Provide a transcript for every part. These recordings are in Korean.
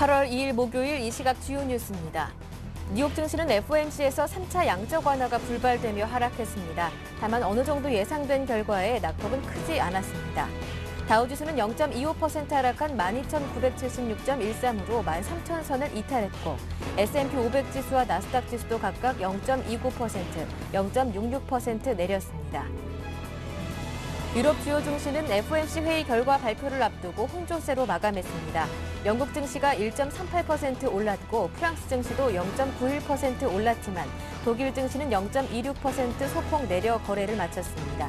8월 2일 목요일 이 시각 주요 뉴스입니다. 뉴욕 증시는 FOMC에서 3차 양적 완화가 불발되며 하락했습니다. 다만 어느 정도 예상된 결과에 낙폭은 크지 않았습니다. 다우지수는 0.25% 하락한 12,976.13으로 13,000선을 이탈했고 S&P 500 지수와 나스닥 지수도 각각 0.29%, 0.66% 내렸습니다. 유럽 주요 증시는 FOMC 회의 결과 발표를 앞두고 혼조세로 마감했습니다. 영국 증시가 1.38% 올랐고 프랑스 증시도 0.91% 올랐지만 독일 증시는 0.26% 소폭 내려 거래를 마쳤습니다.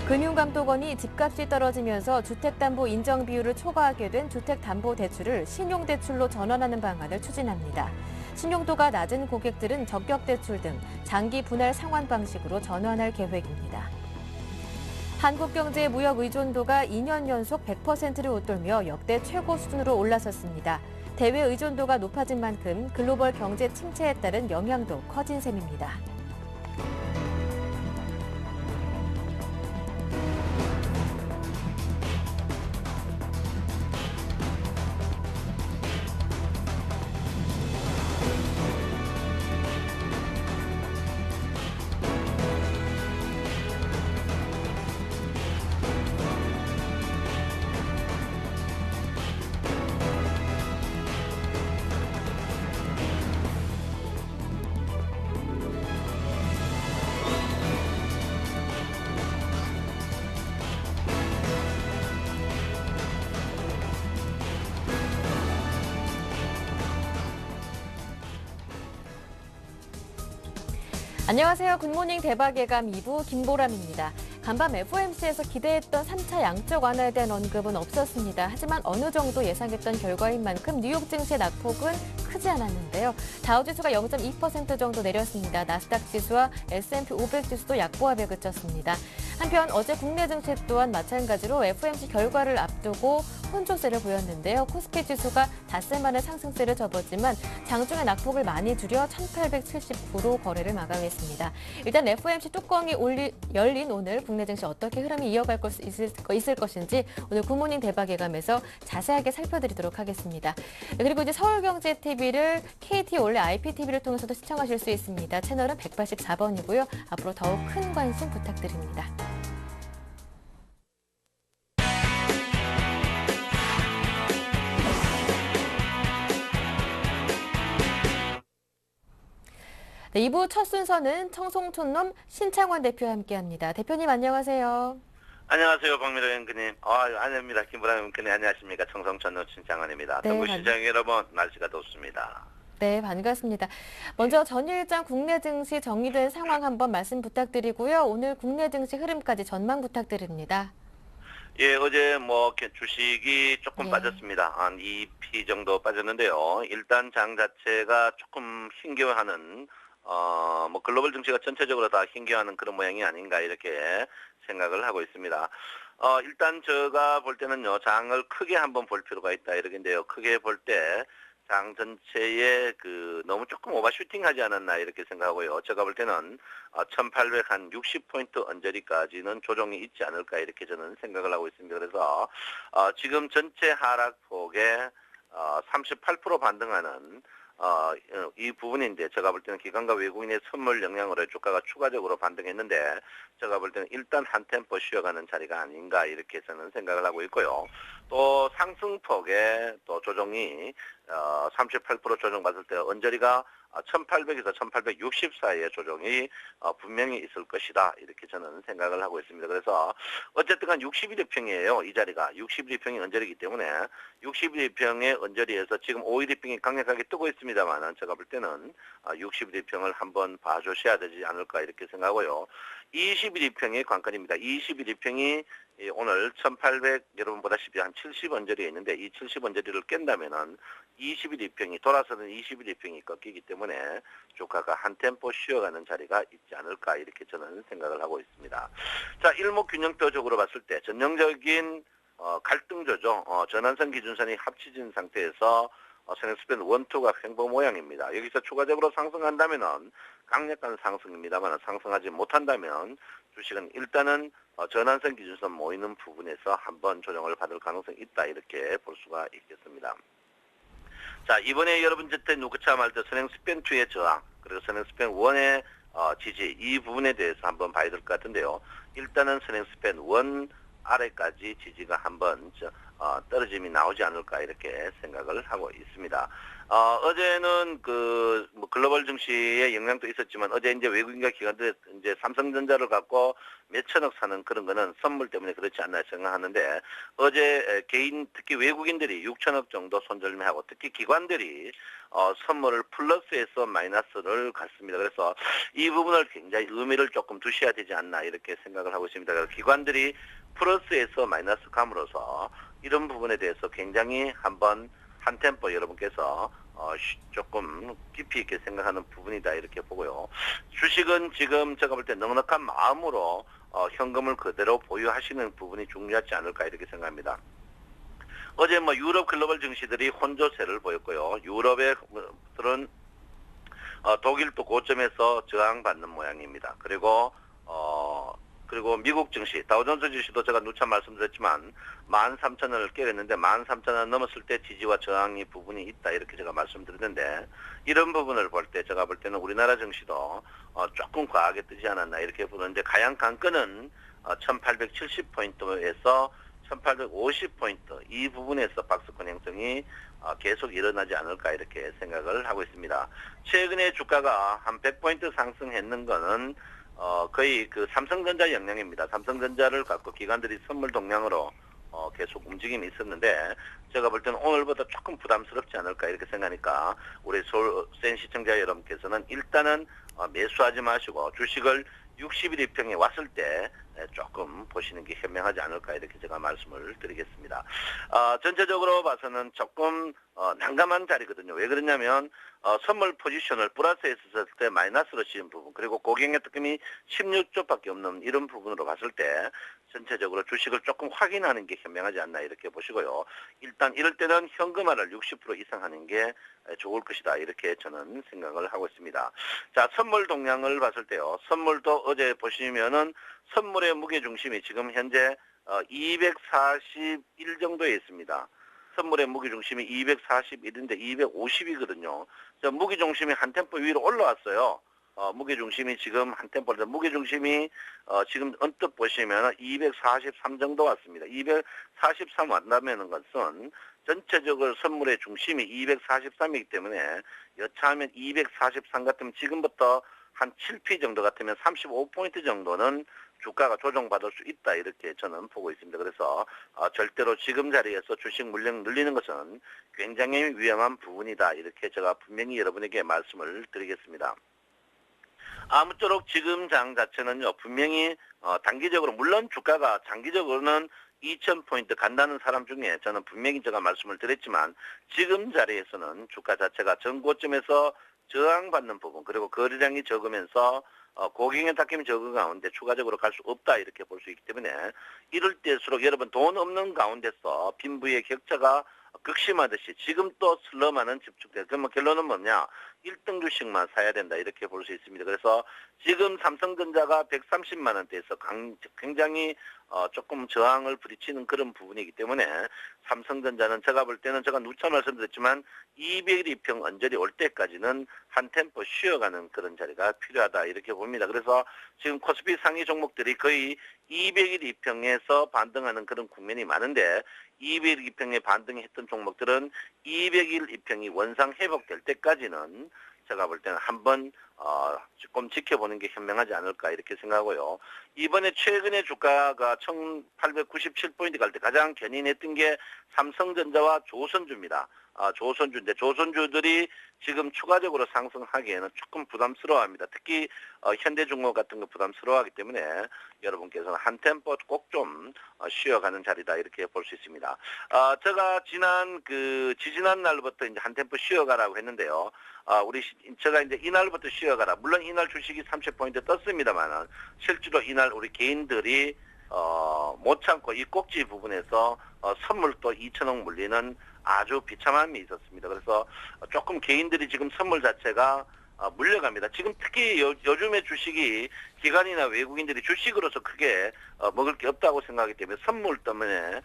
금융감독원이 집값이 떨어지면서 주택담보 인정 비율을 초과하게 된 주택담보대출을 신용대출로 전환하는 방안을 추진합니다. 신용도가 낮은 고객들은 적격대출 등 장기 분할 상환 방식으로 전환할 계획입니다. 한국 경제의 무역 의존도가 2년 연속 100%를 웃돌며 역대 최고 수준으로 올라섰습니다. 대외 의존도가 높아진 만큼 글로벌 경제 침체에 따른 영향도 커진 셈입니다. 안녕하세요. 굿모닝 대박예감 2부 김보람입니다. 간밤 FOMC에서 기대했던 3차 양적 완화에 대한 언급은 없었습니다. 하지만 어느 정도 예상했던 결과인 만큼 뉴욕 증시의 낙폭은 크지 않았는데요. 다우지수가 0.2% 정도 내렸습니다. 나스닥 지수와 S&P 500 지수도 약보합에 그쳤습니다. 한편 어제 국내 증시 또한 마찬가지로 FOMC 결과를 앞두고 혼조세를 보였는데요. 코스피 지수가 닷새 만에 상승세를 접었지만 장중에 낙폭을 많이 줄여 1879로 거래를 마감했습니다. 일단 FOMC 뚜껑이 열린 오늘 국내 증시 어떻게 흐름이 이어갈 있을 것인지 오늘 굿모닝 대박예감에서 자세하게 살펴드리도록 하겠습니다. 그리고 이제 서울경제TV를 KT 올레 IPTV를 통해서도 시청하실 수 있습니다. 채널은 184번이고요. 앞으로 더욱 큰 관심 부탁드립니다. 네, 2부 첫 순서는 청송촌놈 신창원 대표와 함께합니다. 대표님 안녕하세요. 안녕하세요, 박미로 앵커님. 아닙니다. 김보람 앵커님 안녕하십니까. 청송촌놈 신창원입니다. 네, 동구 시장 여러분, 날씨가 덥습니다. 네, 반갑습니다. 먼저 전일장 국내 증시 정리된 상황 한번 말씀 부탁드리고요. 오늘 국내 증시 흐름까지 전망 부탁드립니다. 예, 어제 주식이 조금 빠졌습니다. 한 2p 정도 빠졌는데요. 일단 장 자체가 조금 힘겨워하는 글로벌 증시가 전체적으로 다 힘겨워하는 그런 모양이 아닌가 이렇게 생각을 하고 있습니다. 일단 제가 볼 때는요, 장을 크게 한번 볼 필요가 있다 이러긴데요. 크게 볼 때 장 전체에 너무 조금 오버슈팅하지 않았나 이렇게 생각하고요. 제가 볼 때는 1860포인트 언저리까지는 조정이 있지 않을까 이렇게 저는 생각을 하고 있습니다. 그래서 지금 전체 하락폭의 38% 반등하는 이 부분인데 제가 볼 때는 기관과 외국인의 선물 영향으로 주가가 추가적으로 반등했는데 제가 볼 때는 일단 한 템포 쉬어가는 자리가 아닌가 이렇게 저는 생각을 하고 있고요. 또 상승폭의 또 조정이 38% 조정받을 때 언저리가 1800에서 1860 사이의 조정이 분명히 있을 것이다 이렇게 저는 생각을 하고 있습니다. 그래서 어쨌든 간 61일평이에요. 이 자리가 61일평이 언저리이기 때문에 61일평의 언저리에서 지금 5일일평이 강력하게 뜨고 있습니다만 제가 볼 때는 61일평을 한번 봐주셔야 되지 않을까 이렇게 생각하고요. 21일평의 관건입니다. 21일평이 오늘 1800 여러분 보다시피 한 70 언저리에 있는데 이 70 언저리를 깬다면은 21일평이 돌아서는 21일평이 꺾이기 때문에 주가가 한 템포 쉬어가는 자리가 있지 않을까 이렇게 저는 생각을 하고 있습니다. 자, 일목균형표적으로 봤을 때 전형적인 갈등조죠. 전환선 기준선이 합치진 상태에서 스밴드 1, 2가 횡보 모양입니다. 여기서 추가적으로 상승한다면은 강력한 상승입니다만 상승하지 못한다면 주식은 일단은 전환선 기준선 모이는 부분에서 한번 조정을 받을 가능성이 있다 이렇게 볼 수가 있겠습니다. 자, 이번에 여러분 저때 누구차 말때 선행 스팬 2의 저항, 그리고 선행 스팬 1의 지지, 이 부분에 대해서 한번 봐야 될 것 같은데요. 일단은 선행 스팬 1 아래까지 지지가 한번 떨어짐이 나오지 않을까 이렇게 생각을 하고 있습니다. 어제는 뭐 글로벌 증시의 영향도 있었지만 어제 이제 외국인과 기관들 이제 삼성전자를 갖고 몇 천억 사는 그런 거는 선물 때문에 그렇지 않나 생각하는데 어제 개인 특히 외국인들이 6천억 정도 손절매하고 특히 기관들이 선물을 플러스에서 마이너스를 갔습니다. 그래서 이 부분을 굉장히 의미를 조금 두셔야 되지 않나 이렇게 생각을 하고 있습니다. 그래서 기관들이 플러스에서 마이너스 감으로써 이런 부분에 대해서 굉장히 한번 한 템포 여러분께서 조금 깊이 있게 생각하는 부분이다 이렇게 보고요. 주식은 지금 제가 볼 때 넉넉한 마음으로 현금을 그대로 보유하시는 부분이 중요하지 않을까 이렇게 생각합니다. 어제 뭐 유럽 글로벌 증시들이 혼조세를 보였고요. 유럽의들은 독일도 고점에서 저항받는 모양입니다. 그리고 미국 증시, 다우존스 지수도 제가 누차 말씀드렸지만 13,000원을 깨렸는데 13,000원 넘었을 때 지지와 저항이 부분이 있다 이렇게 제가 말씀드렸는데 이런 부분을 볼 때 제가 볼 때는 우리나라 증시도 조금 과하게 뜨지 않았나 이렇게 보는데 가양 강권은 1870포인트에서 1850포인트 이 부분에서 박스권 형성이 계속 일어나지 않을까 이렇게 생각을 하고 있습니다. 최근에 주가가 한 100포인트 상승했는 거는 거의 그 삼성전자 영향입니다. 삼성전자를 갖고 기관들이 선물 동량으로 계속 움직임이 있었는데 제가 볼 때는 오늘보다 조금 부담스럽지 않을까 이렇게 생각하니까 우리 서울센 시청자 여러분께서는 일단은 매수하지 마시고 주식을 60일 이평에 왔을 때 조금 보시는 게 현명하지 않을까 이렇게 제가 말씀을 드리겠습니다. 전체적으로 봐서는 조금 난감한 자리거든요. 왜 그러냐면 선물 포지션을 플러스에 썼을 때 마이너스로 씌운 부분 그리고 고객의 특금이 16조밖에 없는 이런 부분으로 봤을 때 전체적으로 주식을 조금 확인하는 게 현명하지 않나 이렇게 보시고요. 일단 이럴 때는 현금화를 60% 이상 하는 게 좋을 것이다 이렇게 저는 생각을 하고 있습니다. 자, 선물 동향을 봤을 때요. 선물도 어제 보시면은 선물의 무게중심이 지금 현재 241 정도에 있습니다. 선물의 무게중심이 241인데 250이거든요. 무게중심이 한 템포 위로 올라왔어요. 무게중심이 지금 한 템포, 무게중심이 지금 언뜻 보시면 243 정도 왔습니다. 243 왔다는 것은 전체적으로 선물의 중심이 243이기 때문에 여차하면 243 같으면 지금부터 한 7p 정도 같으면 35포인트 정도는 주가가 조정받을 수 있다 이렇게 저는 보고 있습니다. 그래서 절대로 지금 자리에서 주식 물량 늘리는 것은 굉장히 위험한 부분이다 이렇게 제가 분명히 여러분에게 말씀을 드리겠습니다. 아무쪼록 지금 장 자체는요 분명히 단기적으로 물론 주가가 장기적으로는 2,000포인트 간다는 사람 중에 저는 분명히 제가 말씀을 드렸지만 지금 자리에서는 주가 자체가 전고점에서 저항받는 부분 그리고 거래량이 적으면서 고객의 탁임이 적은 가운데 추가적으로 갈 수 없다 이렇게 볼 수 있기 때문에 이럴 때일수록 여러분 돈 없는 가운데서 빈부의 격차가 극심하듯이 지금 또 슬럼하는 집중돼. 그러면 결론은 뭐냐? 1등 주식만 사야 된다 이렇게 볼 수 있습니다. 그래서 지금 삼성전자가 130만 원대에서 굉장히 조금 저항을 부딪히는 그런 부분이기 때문에 삼성전자는 제가 볼 때는 제가 누차 말씀드렸지만 200일 이평 언저리 올 때까지는 한 템포 쉬어가는 그런 자리가 필요하다 이렇게 봅니다. 그래서 지금 코스피 상위 종목들이 거의 200일 이평에서 반등하는 그런 국면이 많은데 200일 이평에 반등했던 종목들은 200일 이평이 원상 회복될 때까지는 제가 볼 때는 한번 조금 지켜보는 게 현명하지 않을까 이렇게 생각하고요. 이번에 최근에 주가가 1897포인트 갈 때 가장 견인했던 게 삼성전자와 조선주입니다. 조선주인데 조선주들이 지금 추가적으로 상승하기에는 조금 부담스러워합니다. 특히 현대중공 같은 거 부담스러워하기 때문에 여러분께서는 한 템포 꼭 좀 쉬어가는 자리다 이렇게 볼 수 있습니다. 제가 지지난 날부터 이제 한 템포 쉬어가라고 했는데요. 제가 이제 이날부터 쉬어가라. 물론 이날 주식이 30포인트 떴습니다만 실제로 이날 우리 개인들이 못 참고 이 꼭지 부분에서 선물도 2천억 물리는 아주 비참함이 있었습니다. 그래서 조금 개인들이 지금 선물 자체가 물려갑니다. 지금 특히 요즘에 주식이 기관이나 외국인들이 주식으로서 크게 먹을 게 없다고 생각하기 때문에 선물 때문에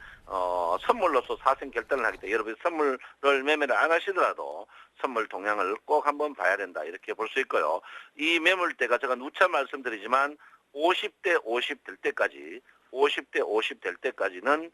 선물로서 사생 결단을 하기 때문에 여러분이 선물을 매매를 안 하시더라도 선물 동향을 꼭 한번 봐야 된다 이렇게 볼 수 있고요. 이 매물대가 제가 누차 말씀드리지만 50대 50 될 때까지 50대 50 될 때까지는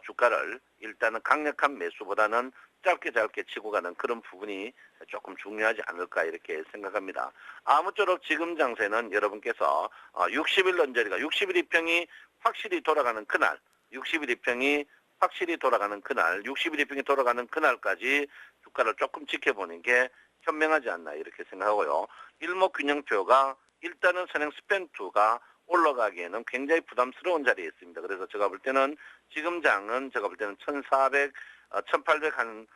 주가를 일단은 강력한 매수보다는 짧게 치고 가는 그런 부분이 조금 중요하지 않을까 이렇게 생각합니다. 아무쪼록 지금 장세는 여러분께서 60일 언저리가 60일 이평이 확실히 돌아가는 그날 60일 이평이 확실히 돌아가는 그날 60일 이평이 돌아가는 그날까지 주가를 조금 지켜보는 게 현명하지 않나 이렇게 생각하고요. 일목균형표가 일단은 선행 스팬2가 올라가기에는 굉장히 부담스러운 자리에 있습니다. 그래서 제가 볼 때는 지금 장은 제가 볼 때는 1800 한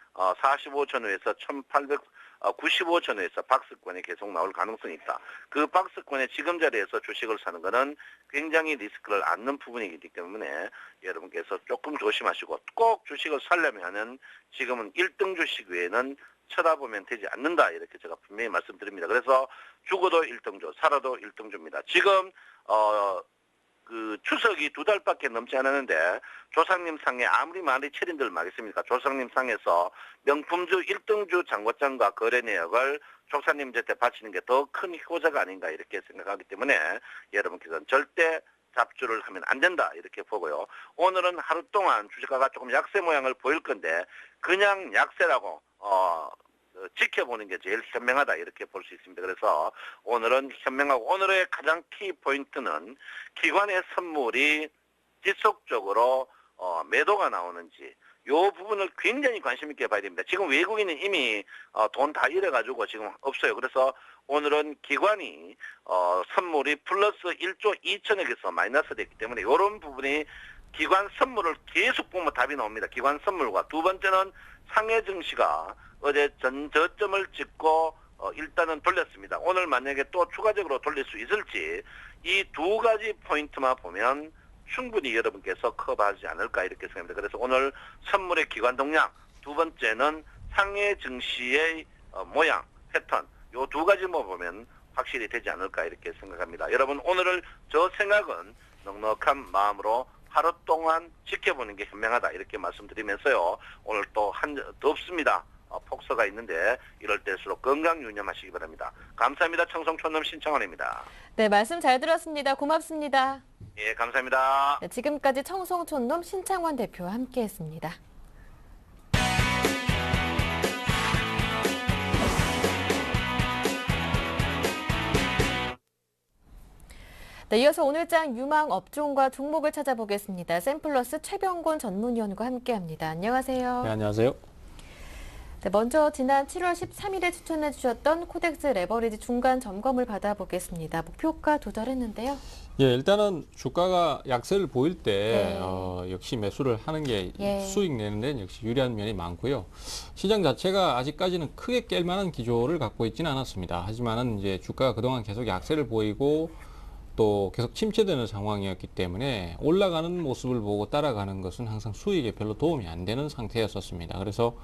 45 전후에서 1895 전후에서 박스권이 계속 나올 가능성이 있다. 그 박스권의 지금 자리에서 주식을 사는 것은 굉장히 리스크를 안는 부분이기 때문에 여러분께서 조금 조심하시고 꼭 주식을 살려면 지금은 1등 주식 외에는 쳐다보면 되지 않는다 이렇게 제가 분명히 말씀드립니다. 그래서 죽어도 1등주, 살아도 1등주입니다. 지금 그 추석이 2달밖에 넘지 않았는데 조상님 상에 아무리 많이 체린들 말겠습니까? 조상님 상에서 명품주 1등주 장고장과 거래 내역을 조상님한테 바치는 게 더 큰 효자가 아닌가 이렇게 생각하기 때문에 여러분께서는 절대 잡주를 하면 안 된다 이렇게 보고요. 오늘은 하루 동안 주식가가 조금 약세 모양을 보일 건데 그냥 약세라고 지켜보는 게 제일 현명하다 이렇게 볼 수 있습니다. 그래서 오늘은 현명하고 오늘의 가장 키 포인트는 기관의 선물이 지속적으로 매도가 나오는지 이 부분을 굉장히 관심 있게 봐야 됩니다. 지금 외국인은 이미 돈 다 잃어가지고 지금 없어요. 그래서 오늘은 기관이 선물이 플러스 1조 2천억에서 마이너스 됐기 때문에 이런 부분이 기관 선물을 계속 보면 답이 나옵니다. 기관 선물과 두 번째는 상해 증시가 어제 저점을 찍고 일단은 돌렸습니다. 오늘 만약에 또 추가적으로 돌릴 수 있을지 이 두 가지 포인트만 보면 충분히 여러분께서 커버하지 않을까 이렇게 생각합니다. 그래서 오늘 선물의 기관 동향, 두 번째는 상해 증시의 모양, 패턴 이 두 가지만 보면 확실히 되지 않을까 이렇게 생각합니다. 여러분 오늘을 저 생각은 넉넉한 마음으로 하루 동안 지켜보는 게 현명하다 이렇게 말씀드리면서요. 오늘 또 덥습니다. 폭서가 있는데 이럴 때일수록 건강 유념하시기 바랍니다. 감사합니다. 청송촌놈 신청원입니다. 네, 말씀 잘 들었습니다. 고맙습니다. 예, 감사합니다. 네, 지금까지 청송촌놈 신창원 대표와 함께했습니다. 네, 이어서 오늘장 유망 업종과 종목을 찾아보겠습니다. 샘플러스 최병곤 전문위원과 함께합니다. 안녕하세요. 네, 안녕하세요. 네, 먼저 지난 7월 13일에 추천해 주셨던 코덱스 레버리지 중간 점검을 받아보겠습니다. 목표가 도달했는데요. 예, 일단은 주가가 약세를 보일 때 네. 역시 매수를 하는 게 예. 수익 내는 데는 역시 유리한 면이 많고요. 시장 자체가 아직까지는 크게 깰 만한 기조를 갖고 있지는 않았습니다. 하지만은 이제 주가가 그동안 계속 약세를 보이고 또 계속 침체되는 상황이었기 때문에 올라가는 모습을 보고 따라가는 것은 항상 수익에 별로 도움이 안 되는 상태였었습니다. 그래서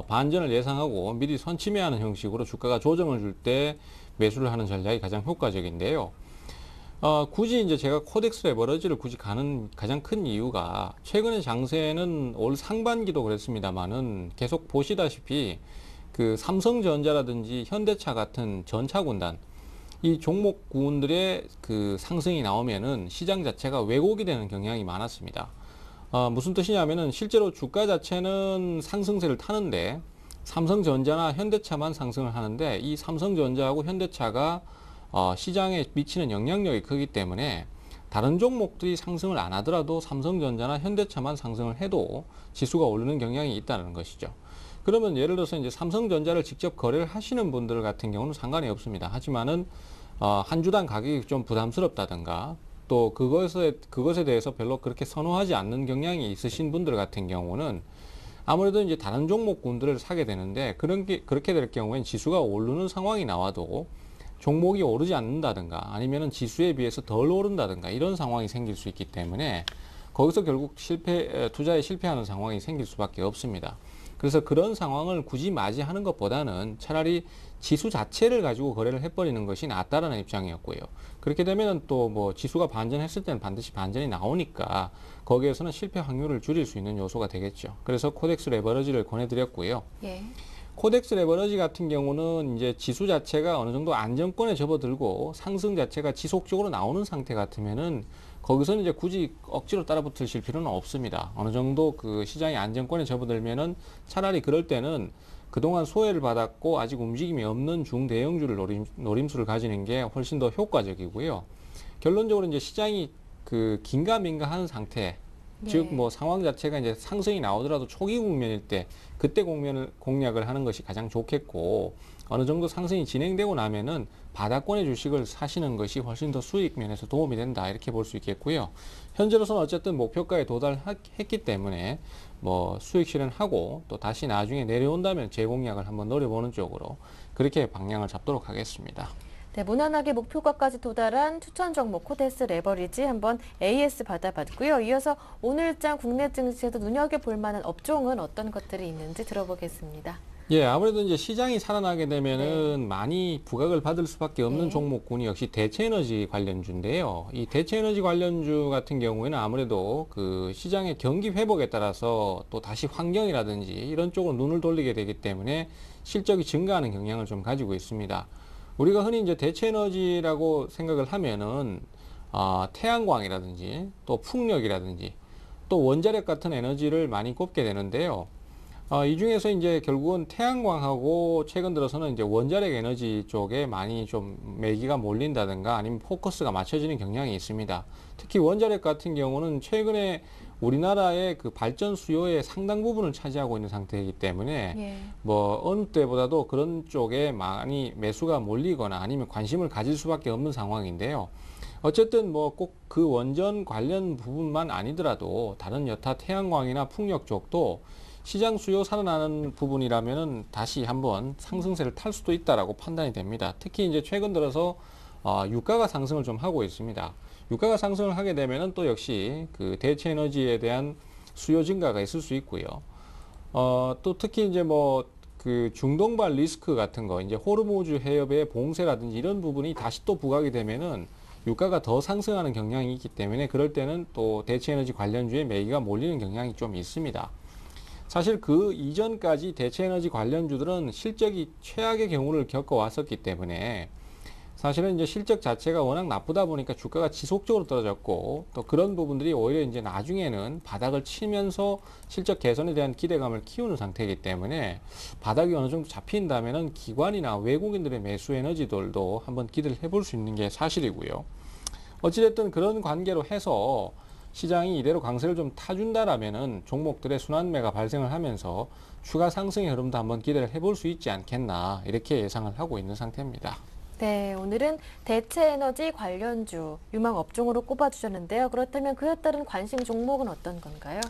반전을 예상하고 미리 선침해하는 형식으로 주가가 조정을 줄 때 매수를 하는 전략이 가장 효과적인데요. 굳이 이제 제가 코덱스 레버리지를 굳이 가는 가장 큰 이유가 최근의 장세는 올 상반기도 그랬습니다만은 계속 보시다시피 그 삼성전자라든지 현대차 같은 전차군단 이 종목군들의 그 상승이 나오면은 시장 자체가 왜곡이 되는 경향이 많았습니다. 무슨 뜻이냐면은 실제로 주가 자체는 상승세를 타는데 삼성전자나 현대차만 상승을 하는데 이 삼성전자하고 현대차가 시장에 미치는 영향력이 크기 때문에 다른 종목들이 상승을 안 하더라도 삼성전자나 현대차만 상승을 해도 지수가 오르는 경향이 있다는 것이죠. 그러면 예를 들어서 이제 삼성전자를 직접 거래를 하시는 분들 같은 경우는 상관이 없습니다. 하지만은 한 주당 가격이 좀 부담스럽다든가 또 그것에 대해서 별로 그렇게 선호하지 않는 경향이 있으신 분들 같은 경우는 아무래도 이제 다른 종목군들을 사게 되는데 그렇게 될 경우엔 지수가 오르는 상황이 나와도 종목이 오르지 않는다든가 아니면은 지수에 비해서 덜 오른다든가 이런 상황이 생길 수 있기 때문에 거기서 결국 투자에 실패하는 상황이 생길 수밖에 없습니다. 그래서 그런 상황을 굳이 맞이하는 것보다는 차라리 지수 자체를 가지고 거래를 해버리는 것이 낫다라는 입장이었고요. 그렇게 되면 또 뭐 지수가 반전했을 때는 반드시 반전이 나오니까 거기에서는 실패 확률을 줄일 수 있는 요소가 되겠죠. 그래서 코덱스 레버러지를 권해드렸고요. 예. 코덱스 레버러지 같은 경우는 이제 지수 자체가 어느 정도 안정권에 접어들고 상승 자체가 지속적으로 나오는 상태 같으면은 거기서는 이제 굳이 억지로 따라붙으실 필요는 없습니다. 어느 정도 그 시장이 안정권에 접어들면은 차라리 그럴 때는 그동안 소외를 받았고 아직 움직임이 없는 중대형주를 노림수를 가지는 게 훨씬 더 효과적이고요. 결론적으로 이제 시장이 그 긴가민가 하는 상태, 네. 즉 뭐 상황 자체가 이제 상승이 나오더라도 초기 국면일 때 그때 공략을 하는 것이 가장 좋겠고, 어느 정도 상승이 진행되고 나면은 바닥권의 주식을 사시는 것이 훨씬 더 수익 면에서 도움이 된다, 이렇게 볼 수 있겠고요. 현재로서는 어쨌든 목표가에 도달했기 때문에 뭐 수익 실현하고 또 다시 나중에 내려온다면 재공략을 한번 노려보는 쪽으로 그렇게 방향을 잡도록 하겠습니다. 네, 무난하게 목표가까지 도달한 추천 종목 코덱스 레버리지 한번 AS 받아봤고요. 이어서 오늘장 국내 증시에도 눈여겨볼 만한 업종은 어떤 것들이 있는지 들어보겠습니다. 예, 아무래도 이제 시장이 살아나게 되면은 많이 부각을 받을 수밖에 없는 네. 종목군이 역시 대체에너지 관련주인데요. 이 대체에너지 관련주 같은 경우에는 아무래도 그 시장의 경기 회복에 따라서 또 다시 환경이라든지 이런 쪽으로 눈을 돌리게 되기 때문에 실적이 증가하는 경향을 좀 가지고 있습니다. 우리가 흔히 이제 대체에너지라고 생각을 하면은 태양광이라든지 또 풍력이라든지 또 원자력 같은 에너지를 많이 꼽게 되는데요. 이 중에서 이제 결국은 태양광하고 최근 들어서는 이제 원자력 에너지 쪽에 많이 좀 매기가 몰린다든가 아니면 포커스가 맞춰지는 경향이 있습니다. 특히 원자력 같은 경우는 최근에 우리나라의 그 발전 수요의 상당 부분을 차지하고 있는 상태이기 때문에 예. 뭐 어느 때보다도 그런 쪽에 많이 매수가 몰리거나 아니면 관심을 가질 수밖에 없는 상황인데요. 어쨌든 뭐 꼭 그 원전 관련 부분만 아니더라도 다른 여타 태양광이나 풍력 쪽도 시장 수요 살아나는 부분이라면은 다시 한번 상승세를 탈 수도 있다라고 판단이 됩니다. 특히 이제 최근 들어서 유가가 상승을 좀 하고 있습니다. 유가가 상승을 하게 되면은 또 역시 그 대체 에너지에 대한 수요 증가가 있을 수 있고요. 또 특히 이제 뭐 그 중동발 리스크 같은 거, 이제 호르무즈 해협의 봉쇄라든지 이런 부분이 다시 또 부각이 되면은 유가가 더 상승하는 경향이 있기 때문에 그럴 때는 또 대체 에너지 관련주에 매기가 몰리는 경향이 좀 있습니다. 사실 그 이전까지 대체에너지 관련주들은 실적이 최악의 경우를 겪어왔었기 때문에 사실은 이제 실적 자체가 워낙 나쁘다 보니까 주가가 지속적으로 떨어졌고, 또 그런 부분들이 오히려 이제 나중에는 바닥을 치면서 실적 개선에 대한 기대감을 키우는 상태이기 때문에 바닥이 어느 정도 잡힌다면은 기관이나 외국인들의 매수 에너지들도 한번 기대를 해볼 수 있는 게 사실이고요. 어찌됐든 그런 관계로 해서 시장이 이대로 강세를 좀 타준다라면은 종목들의 순환매가 발생을 하면서 추가 상승의 흐름도 한번 기대를 해볼 수 있지 않겠나, 이렇게 예상을 하고 있는 상태입니다. 네, 오늘은 대체에너지 관련주 유망 업종으로 꼽아주셨는데요. 그렇다면 그에 따른 관심 종목은 어떤 건가요?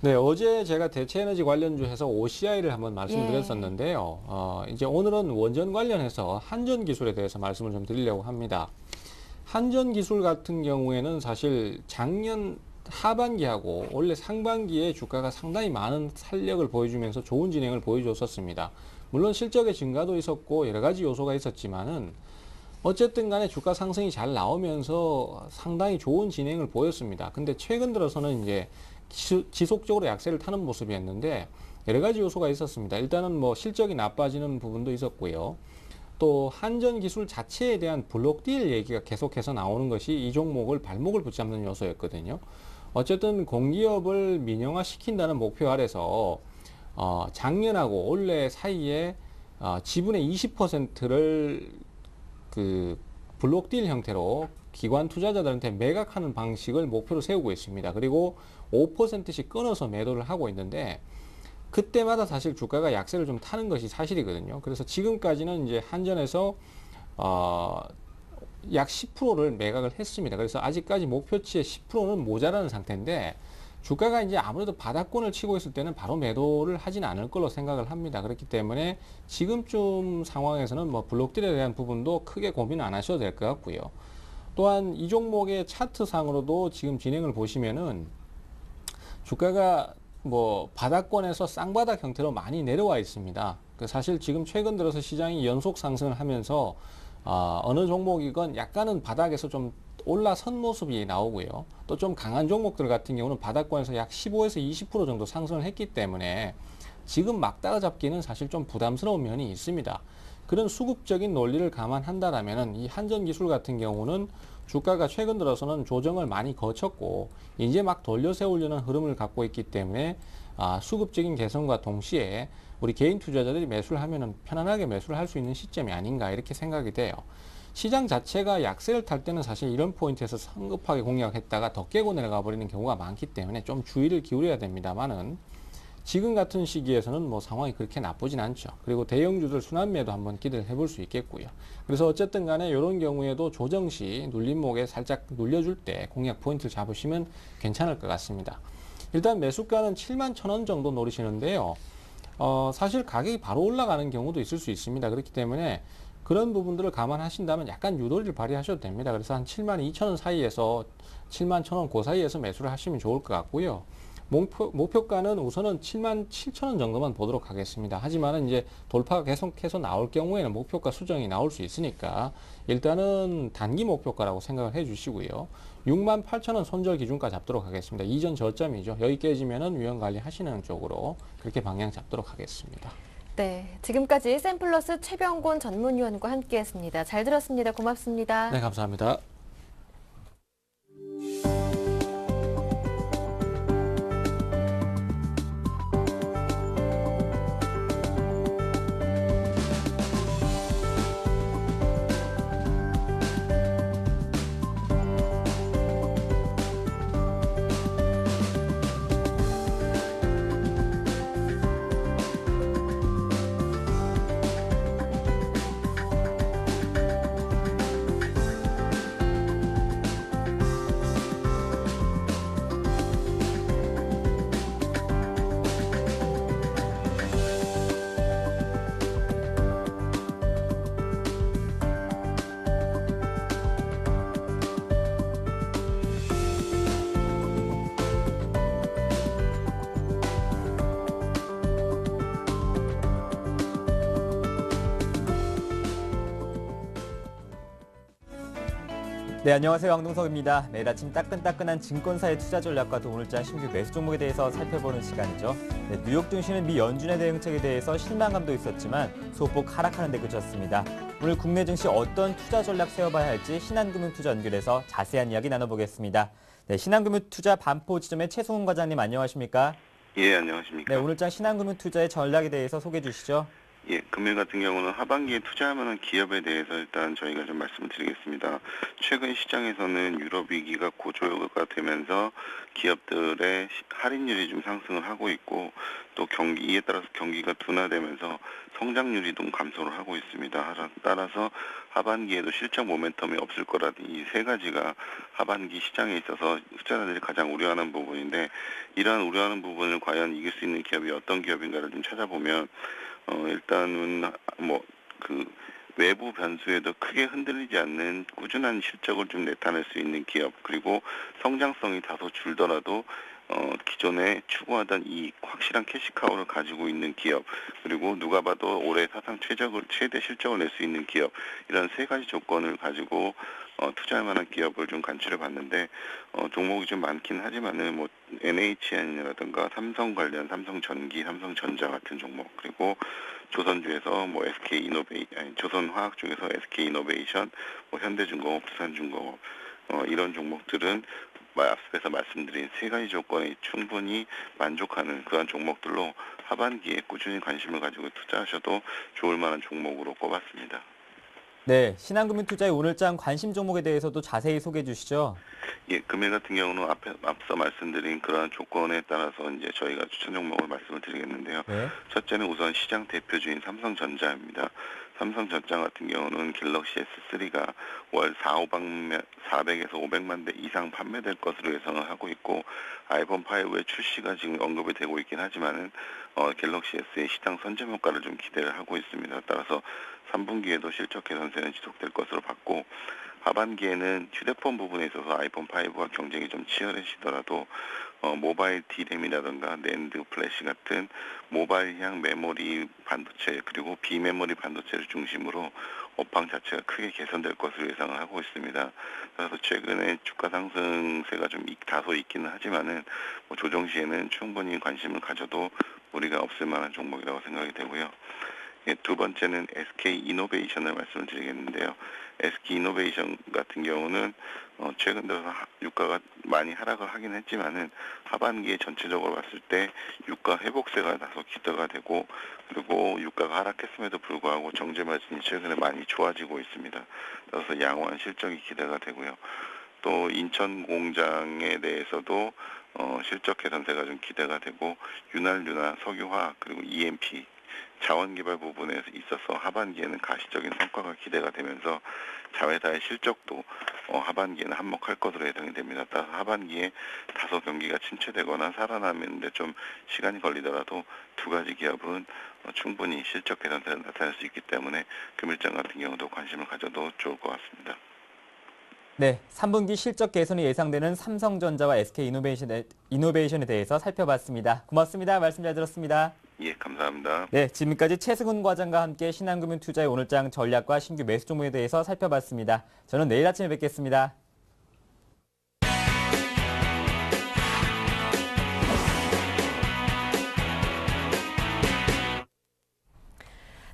네, 어제 제가 대체에너지 관련주 해서 OCI를 한번 말씀드렸었는데요. 이제 오늘은 원전 관련해서 한전기술에 대해서 말씀을 좀 드리려고 합니다. 한전기술 같은 경우에는 사실 작년 하반기하고 원래 상반기에 주가가 상당히 많은 탄력을 보여주면서 좋은 진행을 보여줬었습니다. 물론 실적의 증가도 있었고 여러 가지 요소가 있었지만은 어쨌든 간에 주가 상승이 잘 나오면서 상당히 좋은 진행을 보였습니다. 근데 최근 들어서는 이제 지속적으로 약세를 타는 모습이었는데 여러 가지 요소가 있었습니다. 일단은 뭐 실적이 나빠지는 부분도 있었고요. 또 한전기술 자체에 대한 블록딜 얘기가 계속해서 나오는 것이 이 종목을 발목을 붙잡는 요소였거든요. 어쨌든 공기업을 민영화시킨다는 목표 아래서 작년하고 올해 사이에 지분의 20%를 그 블록딜 형태로 기관 투자자들한테 매각하는 방식을 목표로 세우고 있습니다. 그리고 5%씩 끊어서 매도를 하고 있는데 그때마다 사실 주가가 약세를 좀 타는 것이 사실이거든요. 그래서 지금까지는 이제 한전에서 약 10%를 매각을 했습니다. 그래서 아직까지 목표치의 10%는 모자라는 상태인데 주가가 이제 아무래도 바닥권을 치고 있을 때는 바로 매도를 하진 않을 걸로 생각을 합니다. 그렇기 때문에 지금쯤 상황에서는 뭐 블록딜에 대한 부분도 크게 고민 안 하셔도 될 것 같고요. 또한 이 종목의 차트상으로도 지금 진행을 보시면은 주가가 뭐 바닥권에서 쌍바닥 형태로 많이 내려와 있습니다. 사실 지금 최근 들어서 시장이 연속 상승을 하면서 어느 종목이건 약간은 바닥에서 좀 올라선 모습이 나오고요. 또 좀 강한 종목들 같은 경우는 바닥권에서 약 15에서 20% 정도 상승을 했기 때문에 지금 막 따라잡기는 사실 좀 부담스러운 면이 있습니다. 그런 수급적인 논리를 감안한다라면은 이 한전기술 같은 경우는 주가가 최근 들어서는 조정을 많이 거쳤고 이제 막 돌려 세우려는 흐름을 갖고 있기 때문에 수급적인 개선과 동시에 우리 개인 투자자들이 매수를 하면은 편안하게 매수를 할 수 있는 시점이 아닌가 이렇게 생각이 돼요. 시장 자체가 약세를 탈 때는 사실 이런 포인트에서 성급하게 공략했다가 더 깨고 내려가 버리는 경우가 많기 때문에 좀 주의를 기울여야 됩니다만은 지금 같은 시기에서는 뭐 상황이 그렇게 나쁘진 않죠. 그리고 대형주들 순환매도 한번 기대를 해볼 수 있겠고요. 그래서 어쨌든 간에 이런 경우에도 조정 시 눌림목에 살짝 눌려줄 때 공략 포인트를 잡으시면 괜찮을 것 같습니다. 일단 매수가는 71,000원 정도 노리시는데요. 사실 가격이 바로 올라가는 경우도 있을 수 있습니다. 그렇기 때문에 그런 부분들을 감안하신다면 약간 유도리를 발휘하셔도 됩니다. 그래서 한 72,000원 사이에서 71,000원 그 사이에서 매수를 하시면 좋을 것 같고요. 목표가는 우선은 77,000원 정도만 보도록 하겠습니다. 하지만은 이제 돌파가 계속해서 나올 경우에는 목표가 수정이 나올 수 있으니까 일단은 단기 목표가라고 생각을 해 주시고요. 68,000원 손절 기준가 잡도록 하겠습니다. 이전 저점이죠. 여기 깨지면은 위험 관리 하시는 쪽으로 그렇게 방향 잡도록 하겠습니다. 네, 지금까지 샘플러스 최병곤 전문위원과 함께했습니다. 잘 들었습니다. 고맙습니다. 네, 감사합니다. 네, 안녕하세요. 왕동석입니다. 매일 아침 따끈따끈한 증권사의 투자 전략과 또 오늘장 신규 매수 종목에 대해서 살펴보는 시간이죠. 네, 뉴욕 증시는 미 연준의 대응책에 대해서 실망감도 있었지만 소폭 하락하는 데 그쳤습니다. 오늘 국내 증시 어떤 투자 전략 세워봐야 할지 신한금융투자 연결해서 자세한 이야기 나눠보겠습니다. 네, 신한금융투자 반포 지점의 최승훈 과장님 안녕하십니까? 예, 안녕하십니까? 네, 오늘장 신한금융투자의 전략에 대해서 소개해 주시죠. 예, 금일 같은 경우는 하반기에 투자하는 기업에 대해서 일단 저희가 좀 말씀을 드리겠습니다. 최근 시장에서는 유럽 위기가 고조가 되면서 기업들의 할인율이 좀 상승을 하고 있고 또 이에 따라서 경기가 둔화되면서 성장률이 좀 감소를 하고 있습니다. 따라서 하반기에도 실적 모멘텀이 없을 거라는 이 세 가지가 하반기 시장에 있어서 투자자들이 가장 우려하는 부분인데 이러한 우려하는 부분을 과연 이길 수 있는 기업이 어떤 기업인가를 좀 찾아보면 일단은 외부 변수에도 크게 흔들리지 않는 꾸준한 실적을 좀 나타낼 수 있는 기업, 그리고 성장성이 다소 줄더라도 기존에 추구하던 이 확실한 캐시카우를 가지고 있는 기업, 그리고 누가 봐도 올해 사상 최대 실적을 낼 수 있는 기업, 이런 세 가지 조건을 가지고 투자할 만한 기업을 좀 간추려 봤는데 종목이 좀 많긴 하지만은 뭐 NHN이라든가 삼성 관련 삼성전기, 삼성전자 같은 종목, 그리고 조선주에서 뭐 조선화학 중에서 SK이노베이션, 뭐 현대중공업, 두산중공업 이런 종목들은 앞에서 말씀드린 세 가지 조건에 충분히 만족하는 그런 종목들로 하반기에 꾸준히 관심을 가지고 투자하셔도 좋을 만한 종목으로 꼽았습니다. 네, 신한금융투자의 오늘장 관심 종목에 대해서도 자세히 소개해 주시죠. 예, 금일 같은 경우는 앞서 말씀드린 그러한 조건에 따라서 이제 저희가 추천 종목을 말씀을 드리겠는데요. 네. 첫째는 우선 시장 대표주인 삼성전자입니다. 삼성전자 같은 경우는 갤럭시 S3가 월 400에서 500만 대 이상 판매될 것으로 예상을 하고 있고 아이폰 5의 출시가 지금 언급이 되고 있긴 하지만은 갤럭시 S의 시장 선점 효과를 좀 기대를 하고 있습니다. 따라서 3분기에도 실적 개선세는 지속될 것으로 봤고 하반기에는 휴대폰 부분에 있어서 아이폰 5와 경쟁이 좀 치열해지더라도 모바일 D램이라든가 낸드 플래시 같은 모바일형 메모리 반도체 그리고 비메모리 반도체를 중심으로 업황 자체가 크게 개선될 것으로 예상을 하고 있습니다. 그래서 최근에 주가 상승세가 좀 다소 있기는 하지만은 조정 시에는 충분히 관심을 가져도 무리가 없을 만한 종목이라고 생각이 되고요. 예, 두 번째는 SK 이노베이션을 말씀을 드리겠는데요. SK 이노베이션 같은 경우는 최근 들어서 유가가 많이 하락을 하긴 했지만은 하반기에 전체적으로 봤을 때 유가 회복세가 다소 기대가 되고 그리고 유가가 하락했음에도 불구하고 정제 마진이 최근에 많이 좋아지고 있습니다. 그래서 양호한 실적이 기대가 되고요. 또 인천 공장에 대해서도 실적 개선세가 좀 기대가 되고 윤활유나 석유화학 그리고 EMP 자원개발 부분에 있어서 하반기에는 가시적인 성과가 기대가 되면서 자회사의 실적도 하반기에는 한몫할 것으로 예상이 됩니다. 따라서 하반기에 다소 경기가 침체되거나 살아나는데 좀 시간이 걸리더라도 두 가지 기업은 충분히 실적 개선세를 나타낼 수 있기 때문에 금일장 같은 경우도 관심을 가져도 좋을 것 같습니다. 네, 3분기 실적 개선이 예상되는 삼성전자와 SK 이노베이션에 대해서 살펴봤습니다. 고맙습니다. 말씀 잘 들었습니다. 예, 감사합니다. 네, 지금까지 최승훈 과장과 함께 신한금융투자의 오늘장 전략과 신규 매수 종목에 대해서 살펴봤습니다. 저는 내일 아침에 뵙겠습니다.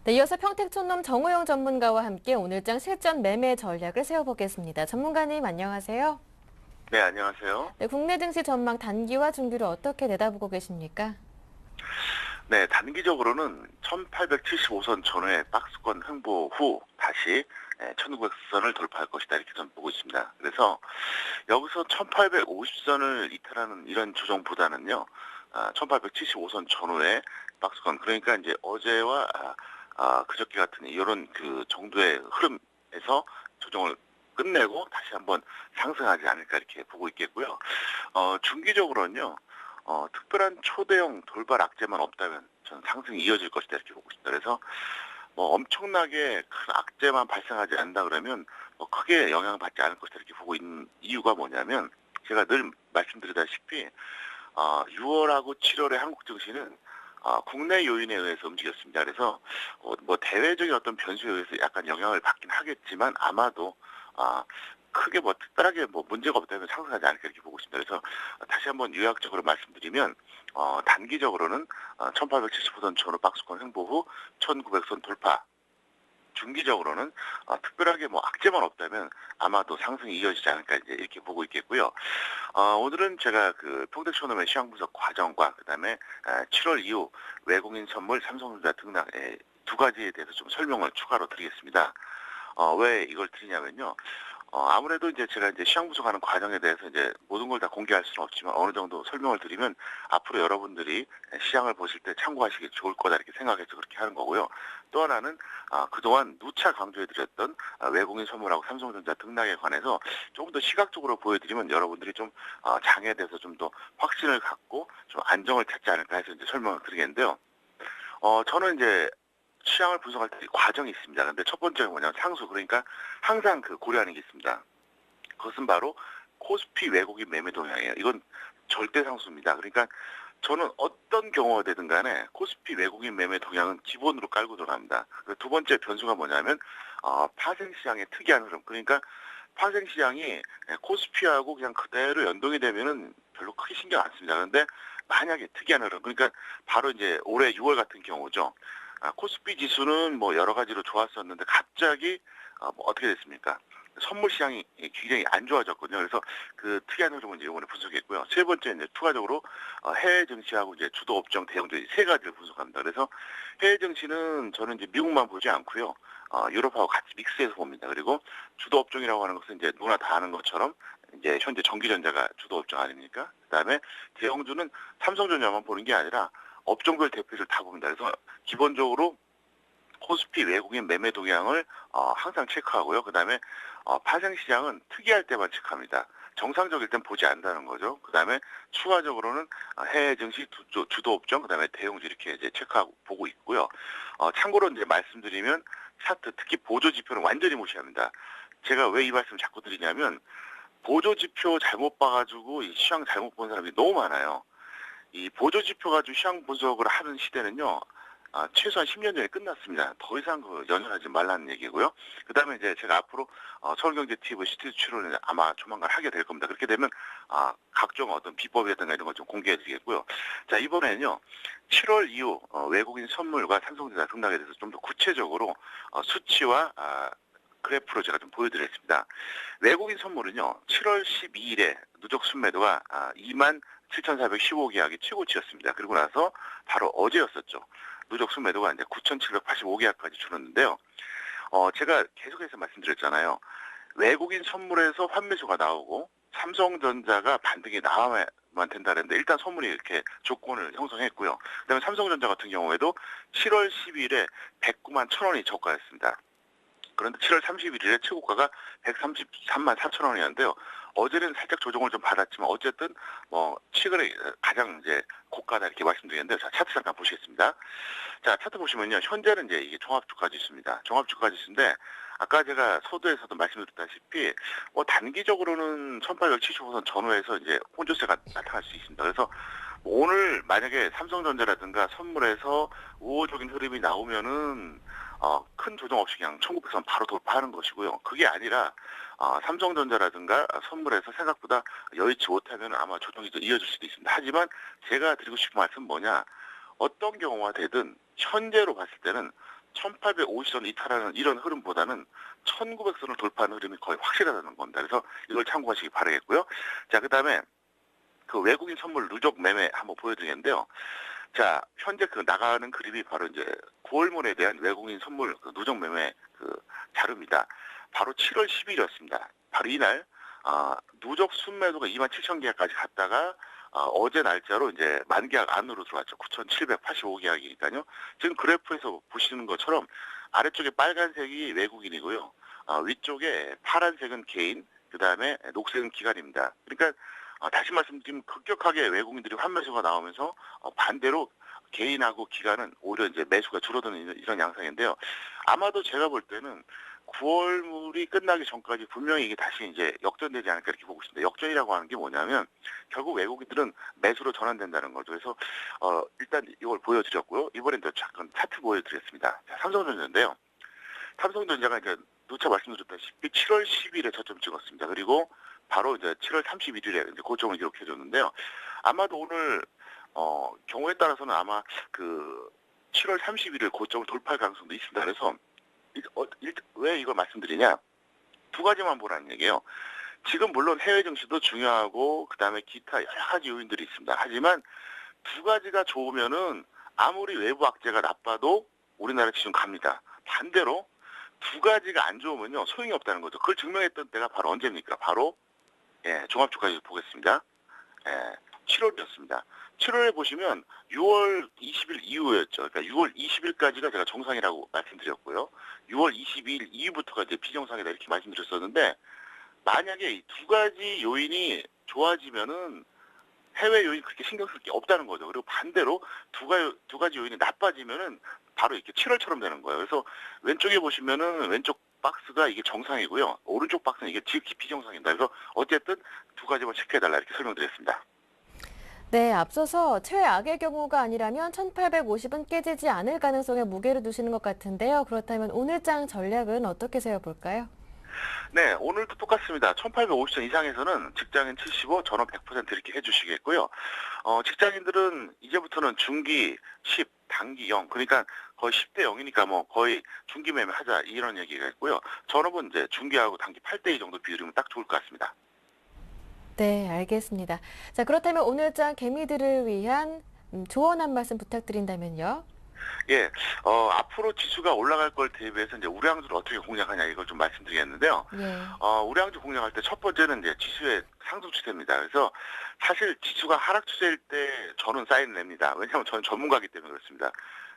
네, 이어서 평택촌놈 정우영 전문가와 함께 오늘장 실전 매매 전략을 세워보겠습니다. 전문가님 안녕하세요. 네, 안녕하세요. 네, 국내 증시 전망 단기와 중기를 어떻게 내다보고 계십니까? 네, 단기적으로는 1875선 전후의 박스권 횡보 후 다시 1900선을 돌파할 것이다 이렇게 저는 보고 있습니다. 그래서 여기서 1850선을 이탈하는 이런 조정보다는요, 1875선 전후의 박스권 그러니까 이제 어제와 그저께 같은 이런 그 정도의 흐름에서 조정을 끝내고 다시 한번 상승하지 않을까 이렇게 보고 있겠고요. 중기적으로는요. 특별한 초대형 돌발 악재만 없다면 저는 상승이 이어질 것이다 이렇게 보고 있습니다. 그래서 엄청나게 큰 악재만 발생하지 않는다 그러면 크게 영향을 받지 않을 것이다 이렇게 보고 있는 이유가 뭐냐면 제가 늘 말씀드리다시피 6월하고 7월의 한국 증시는 국내 요인에 의해서 움직였습니다. 그래서 대외적인 어떤 변수에 의해서 약간 영향을 받긴 하겠지만 아마도 크게 특별하게 문제가 없다면 상승하지 않을까 이렇게 보고 있습니다. 그래서 다시 한번 요약적으로 말씀드리면 단기적으로는 1875선 전후 박스권 횡보 후 1900선 돌파. 중기적으로는 특별하게 악재만 없다면 아마도 상승이 이어지지 않을까 이제 이렇게 보고 있겠고요. 오늘은 제가 그 평택촌놈의 시황 분석 과정과 그다음에 7월 이후 외국인 선물 삼성전자 등락 두 가지에 대해서 좀 설명을 추가로 드리겠습니다. 왜 이걸 드리냐면요. 아무래도 이제 제가 시황 분석하는 과정에 대해서 이제 모든 걸 다 공개할 수는 없지만 어느 정도 설명을 드리면 앞으로 여러분들이 시장을 보실 때 참고하시기 좋을 거다 이렇게 생각해서 그렇게 하는 거고요. 또 하나는 그동안 누차 강조해드렸던 외국인 선물하고 삼성전자 등락에 관해서 조금 더 시각적으로 보여드리면 여러분들이 좀 장에 대해서 좀 더 확신을 갖고 좀 안정을 찾지 않을까 해서 이제 설명을 드리겠는데요. 저는 이제 시장을 분석할 때 과정이 있습니다. 근데 첫 번째는 뭐냐면 상수, 그러니까 항상 고려하는 게 있습니다. 그것은 바로 코스피 외국인 매매 동향이에요. 이건 절대 상수입니다. 그러니까 저는 어떤 경우가 되든 간에 코스피 외국인 매매 동향은 기본으로 깔고 들어갑니다. 두 번째 변수가 뭐냐면 파생시장의 특이한 흐름. 그러니까 파생시장이 코스피하고 그냥 그대로 연동이 되면은 별로 크게 신경 안 씁니다. 그런데 만약에 특이한 흐름, 그러니까 바로 이제 올해 6월 같은 경우죠. 코스피 지수는 여러 가지로 좋았었는데 갑자기 어떻게 됐습니까? 선물 시장이 굉장히 안 좋아졌거든요. 그래서 그 특이한 흐름은 이제 이번에 분석했고요. 세 번째 이제 추가적으로 해외 증시하고 이제 주도 업종 대형주 세 가지를 분석합니다. 그래서 해외 증시는 저는 이제 미국만 보지 않고요. 유럽하고 같이 믹스해서 봅니다. 그리고 주도 업종이라고 하는 것은 이제 누구나 다 아는 것처럼 이제 현재 전기전자가 주도 업종 아닙니까? 그다음에 대형주는 삼성전자만 보는 게 아니라 업종별 대표를 다 봅니다. 그래서 기본적으로 코스피 외국인 매매 동향을 항상 체크하고요. 그다음에 파생시장은 특이할 때만 체크합니다. 정상적일 땐 보지 않는다는 거죠. 그다음에 추가적으로는 해외 증시 주도 업종, 그다음에 대형주 이렇게 이제 체크하고 보고 있고요. 참고로 이제 말씀드리면 차트, 특히 보조 지표는 완전히 무시합니다. 제가 왜 이 말씀을 자꾸 드리냐면 보조 지표 잘못 봐가지고 이 시황 잘못 본 사람이 너무 많아요. 이 보조 지표 가지고 시황 분석을 하는 시대는요. 최소한 10년 전에 끝났습니다. 더 이상 연연하지 말라는 얘기고요. 그 다음에 이제 제가 앞으로 서울경제TV 시티즈 출연을 아마 조만간 하게 될 겁니다. 그렇게 되면 각종 어떤 비법이라든가 이런 거 좀 공개해 드리겠고요. 자, 이번에는요. 7월 이후 외국인 선물과 삼성전자 등락에 대해서 좀 더 구체적으로 수치와 그래프로 제가 좀 보여드리겠습니다. 외국인 선물은요. 7월 12일에 누적 순매도가 27,415계약이 최고치였습니다. 그리고 나서 바로 어제였었죠. 누적 순매도가 이제 9,785계약까지 줄었는데요. 제가 계속해서 말씀드렸잖아요. 외국인 선물에서 환매수가 나오고 삼성전자가 반등이 나와야만 된다는데 일단 선물이 이렇게 조건을 형성했고요. 그다음에 삼성전자 같은 경우에도 7월 10일에 109만 1,000원이 저가였습니다. 그런데 7월 31일에 최고가가 133만 4천 원이었는데요. 어제는 살짝 조정을 좀 받았지만 어쨌든 최근에 가장 이제 고가다 이렇게 말씀드리는데 자, 차트 잠깐 보시겠습니다. 자, 차트 보시면요. 현재는 이제 이게 종합주가 지수입니다. 종합주가 지수인데 아까 제가 서두에서도 말씀드렸다시피 단기적으로는 1875선 전후에서 이제 혼조세가 나타날 수 있습니다. 그래서 오늘 만약에 삼성전자라든가 선물에서 우호적인 흐름이 나오면은 큰 조정 없이 그냥 1900선 바로 돌파하는 것이고요. 그게 아니라 삼성전자라든가 선물에서 생각보다 여의치 못하면 아마 조정이 더 이어질 수도 있습니다. 하지만 제가 드리고 싶은 말씀은 뭐냐. 어떤 경우가 되든 현재로 봤을 때는 1850선 이탈하는 이런 흐름보다는 1900선을 돌파하는 흐름이 거의 확실하다는 겁니다. 그래서 이걸 참고하시기 바라겠고요. 자, 그 다음에 그 외국인 선물 누적 매매 한번 보여드리겠는데요. 자, 현재 그 나가는 그림이 바로 이제 9월물에 대한 외국인 선물 그 누적 매매 그 자료입니다. 바로 7월 10일이었습니다. 바로 이날 누적 순매도가 27,000계약까지 갔다가 어제 날짜로 이제 만계약 안으로 들어왔죠. 9,785계약이니까요. 지금 그래프에서 보시는 것처럼 아래쪽에 빨간색이 외국인이고요. 위쪽에 파란색은 개인, 그 다음에 녹색은 기관입니다. 그러니까 다시 말씀드리면 급격하게 외국인들이 환매수가 나오면서 반대로 개인하고 기관은 오히려 이제 매수가 줄어드는 이런 양상인데요. 아마도 제가 볼 때는 9월물이 끝나기 전까지 분명히 이게 다시 이제 역전되지 않을까 이렇게 보고 있습니다. 역전이라고 하는 게 뭐냐면 결국 외국인들은 매수로 전환된다는 거죠. 그래서 일단 이걸 보여드렸고요. 이번엔 또 잠깐 차트 보여드리겠습니다. 자, 삼성전자인데요. 삼성전자가 이제 누차 말씀드렸다시피 7월 10일에 저점 찍었습니다. 그리고 바로 이제 7월 31일에 이제 고점을 기록해줬는데요. 아마도 오늘 경우에 따라서는 아마 그 7월 30일을 고점을 돌파할 가능성도 있습니다. 그래서 왜 이걸 말씀드리냐? 두 가지만 보라는 얘기예요. 지금 물론 해외 증시도 중요하고 그다음에 기타 여러 가지 요인들이 있습니다. 하지만 두 가지가 좋으면은 아무리 외부 악재가 나빠도 우리나라 지금 갑니다. 반대로 두 가지가 안 좋으면요 소용이 없다는 거죠. 그걸 증명했던 때가 바로 언제입니까? 바로 종합주가지수 보겠습니다. 7월이었습니다. 7월에 보시면 6월 20일 이후였죠. 그러니까 6월 20일까지가 제가 정상이라고 말씀드렸고요. 6월 22일 이후부터가 이제 비정상이다 이렇게 말씀드렸었는데 만약에 이 두 가지 요인이 좋아지면은 해외 요인 그렇게 신경 쓸 게 없다는 거죠. 그리고 반대로 두 가지 요인이 나빠지면은 바로 이렇게 7월처럼 되는 거예요. 그래서 왼쪽에 보시면은 왼쪽 박스가 이게 정상이고요. 오른쪽 박스는 이게 지극히 비정상입니다. 그래서 어쨌든 두 가지만 체크해달라 이렇게 설명드렸습니다. 네, 앞서서 최악의 경우가 아니라면 1850은 깨지지 않을 가능성에 무게를 두시는 것 같은데요. 그렇다면 오늘장 전략은 어떻게 세워볼까요? 네, 오늘도 똑같습니다. 1850선 이상에서는 직장인 75, 전원 100% 이렇게 해주시겠고요. 직장인들은 이제부터는 중기 10, 단기 0, 그러니까 거의 10대 0이니까 뭐 거의 중기 매매 하자 이런 얘기가 있고요. 전업은 이제 중기하고 단기 8대 2 정도 비율이면 딱 좋을 것 같습니다. 네, 알겠습니다. 자, 그렇다면 오늘장 개미들을 위한 조언 한 말씀 부탁드린다면요. 예, 앞으로 지수가 올라갈 걸 대비해서 이제 우량주를 어떻게 공략하냐 이걸 좀 말씀드리겠는데요. 예. 우량주 공략할 때 첫 번째는 이제 지수의 상승 추세입니다. 그래서 사실 지수가 하락 추세일 때 저는 사인을 냅니다. 왜냐하면 저는 전문가이기 때문에 그렇습니다.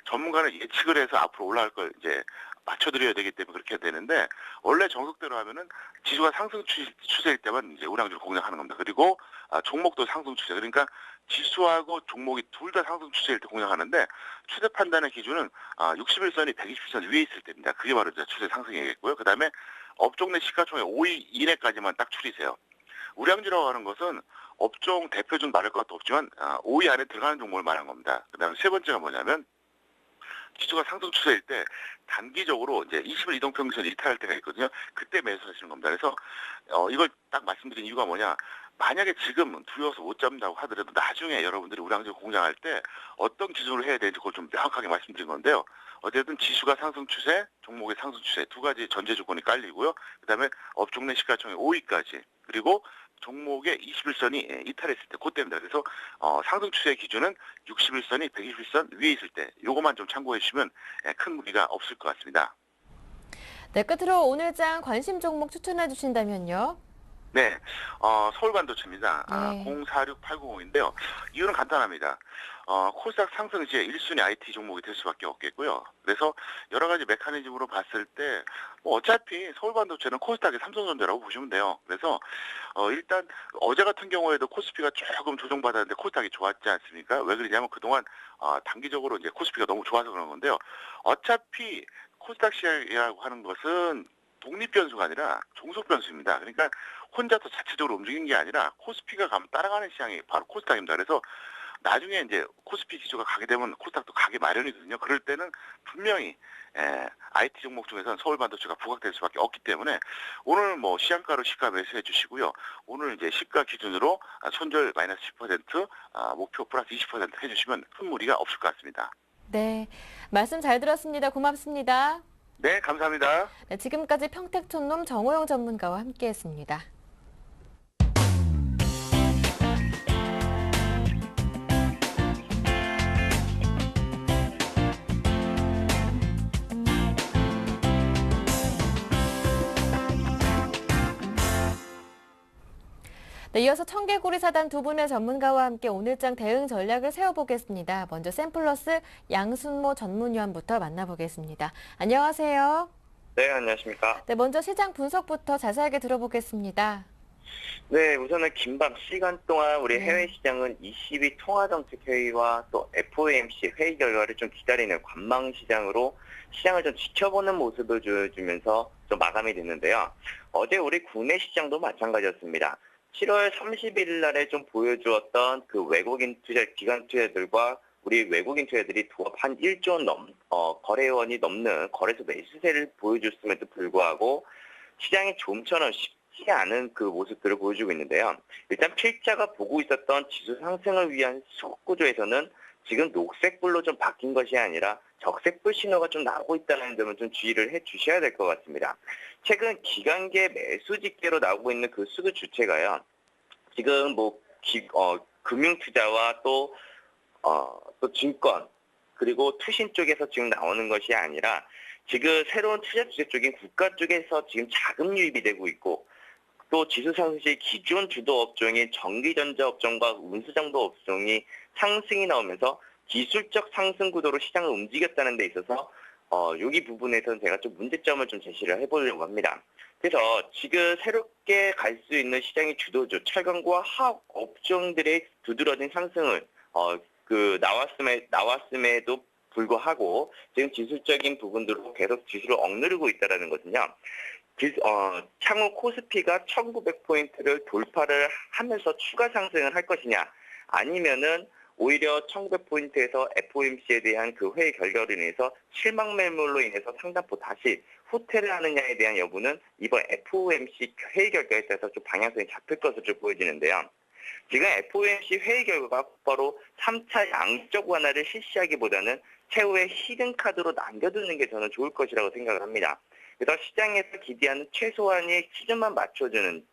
전문가는 예측을 해서 앞으로 올라갈 걸 이제 맞춰드려야 되기 때문에 그렇게 되는데 원래 정석대로 하면은 지수가 상승 추세일 때만 이제 우량주를 공략하는 겁니다. 그리고 종목도 상승 추세. 그러니까 지수하고 종목이 둘 다 상승 추세일 때 공략하는데 추세 판단의 기준은 61선이 120선 위에 있을 때입니다. 그게 바로 이제 추세 상승이겠고요. 그 다음에 업종 내 시가총액 5위 이내까지만 딱 추리세요. 우량주라고 하는 것은 업종 대표 중 말할 것도 없지만 5위 안에 들어가는 종목을 말한 겁니다. 그다음에 세 번째가 뭐냐면 지수가 상승 추세일 때 단기적으로 이제 20일 이동평균선 이탈할 때가 있거든요. 그때 매수하시는 겁니다. 그래서 이걸 딱 말씀드린 이유가 뭐냐? 만약에 지금 두려워서 못 잡는다고 하더라도 나중에 여러분들이 우량주 공장할 때 어떤 기준으로 해야 되는지 그걸 좀 명확하게 말씀드린 건데요. 어쨌든 지수가 상승 추세, 종목의 상승 추세 두 가지 전제 조건이 깔리고요. 그다음에 업종 내 시가총액 5위까지 그리고 종목의 21선이 이탈했을 때 그때입니다. 그래서 상승 추세의 기준은 61선이 121선 위에 있을 때 요것만 좀 참고해 주시면 큰 무리가 없을 것 같습니다. 네, 끝으로 오늘장 관심 종목 추천해 주신다면요. 네, 서울반도체입니다. 네. 046890인데요. 이유는 간단합니다. 코스닥 상승 시에 1순위 IT 종목이 될 수밖에 없겠고요. 그래서 여러 가지 메커니즘으로 봤을 때 어차피 서울반도체는 코스닥의 삼성전자라고 보시면 돼요. 그래서 일단 어제 같은 경우에도 코스피가 조금 조정받았는데 코스닥이 좋았지 않습니까? 왜 그러냐면 그동안 단기적으로 이제 코스피가 너무 좋아서 그런 건데요. 어차피 코스닥 시장이라고 하는 것은 독립 변수가 아니라 종속 변수입니다. 그러니까 혼자서 자체적으로 움직이는 게 아니라 코스피가 가면 따라가는 시장이 바로 코스닥입니다. 그래서 나중에 이제 코스피 지수가 가게 되면 코스닥도 가게 마련이거든요. 그럴 때는 분명히 IT 종목 중에서는 서울반도체가 부각될 수밖에 없기 때문에 오늘 뭐 시장가로 시가 매수해 주시고요. 오늘 이제 시가 기준으로 손절 마이너스 10%, 목표 플러스 20% 해주시면 큰 무리가 없을 것 같습니다. 네, 말씀 잘 들었습니다. 고맙습니다. 네, 감사합니다. 네, 지금까지 평택촌놈 정호영 전문가와 함께했습니다. 네, 이어서 청개구리 사단 두 분의 전문가와 함께 오늘장 대응 전략을 세워보겠습니다. 먼저 샘플러스 양순모 전문위원부터 만나보겠습니다. 안녕하세요. 네, 안녕하십니까. 네, 먼저 시장 분석부터 자세하게 들어보겠습니다. 네, 우선은 긴밤 시간 동안 우리 네. 해외 시장은 22 통화정책회의와 또 FOMC 회의 결과를 좀 기다리는 관망 시장으로 시장을 좀 지켜보는 모습을 보여주면서 좀 마감이 됐는데요. 어제 우리 국내 시장도 마찬가지였습니다. 7월 31일 날에 좀 보여주었던 그 외국인 투자, 기관 투자들과 우리 외국인 투자들이 도합 한 1조 거래원이 넘는 거래소 매수세를 보여줬음에도 불구하고 시장이 좀처럼 쉽지 않은 그 모습들을 보여주고 있는데요. 일단 필자가 보고 있었던 지수 상승을 위한 수급 구조에서는 지금 녹색불로 좀 바뀐 것이 아니라 적색불 신호가 좀 나오고 있다는 점은 좀 주의를 해 주셔야 될 것 같습니다. 최근 기관계 매수 집계로 나오고 있는 그 수급 주체가요. 지금 금융투자와 또 증권 그리고 투신 쪽에서 지금 나오는 것이 아니라 지금 새로운 투자 주체 쪽인 국가 쪽에서 지금 자금 유입이 되고 있고 또 지수 상승 시 기존 주도 업종인 전기전자 업종과 운수정보 업종이 상승이 나오면서 기술적 상승 구도로 시장을 움직였다는 데 있어서 여기 부분에서는 제가 좀 문제점을 좀 제시를 해보려고 합니다. 그래서 지금 새롭게 갈 수 있는 시장의 주도주 철강과 화학 업종들의 두드러진 상승을 나왔음에도 불구하고 지금 기술적인 부분들로 계속 지수를 억누르고 있다는 거거든요. 향후 코스피가 1900포인트를 돌파를 하면서 추가 상승을 할 것이냐 아니면은 오히려 1900포인트에서 FOMC에 대한 그 회의 결과로 인해서 실망 매물로 인해서 상단포 다시 후퇴를 하느냐에 대한 여부는 이번 FOMC 회의 결과에 따라서 좀 방향성이 잡힐 것으로 좀 보여지는데요. 지금 FOMC 회의 결과가 바로 3차 양적 완화를 실시하기보다는 최후의 히든카드로 남겨두는 게 저는 좋을 것이라고 생각을 합니다. 그래서 시장에서 기대하는 최소한의 시즌만 맞춰주는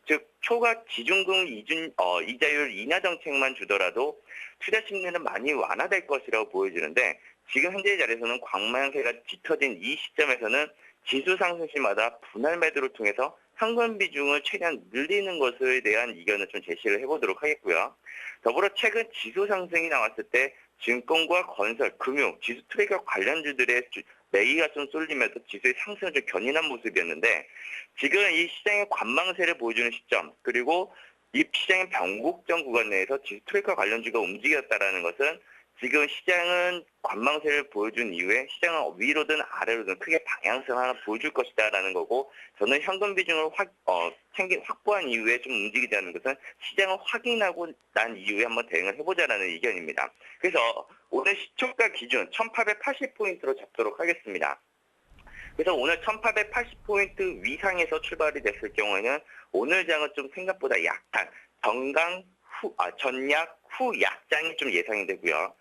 즉 초과 지중금 이자율 인하 정책만 주더라도 투자 심리는 많이 완화될 것이라고 보여지는데 지금 현재 자리에서는 광망세가 짙어진 이 시점에서는 지수 상승 시마다 분할 매도를 통해서 상권 비중을 최대한 늘리는 것에 대한 의견을 좀 제시를 해보도록 하겠고요. 더불어 최근 지수 상승이 나왔을 때 증권과 건설, 금융, 지수 트레이더 관련주들의 매기가 좀 쏠리면서 지수의 상승을 좀 견인한 모습이었는데 지금 이 시장의 관망세를 보여주는 시점 그리고 이 시장의 변곡점 구간 내에서 지수 트레이더 관련주가 움직였다는 것은 지금 시장은 관망세를 보여준 이후에 시장은 위로든 아래로든 크게 방향성 하나 보여줄 것이다라는 거고, 저는 현금 비중을 확보한 이후에 좀 움직이자는 것은 시장을 확인하고 난 이후에 한번 대응을 해보자라는 의견입니다. 그래서 오늘 시초가 기준 1880포인트로 잡도록 하겠습니다. 그래서 오늘 1880포인트 위상에서 출발이 됐을 경우에는 오늘 장은 좀 생각보다 약한 전약 후 약장이 좀 예상이 되고요.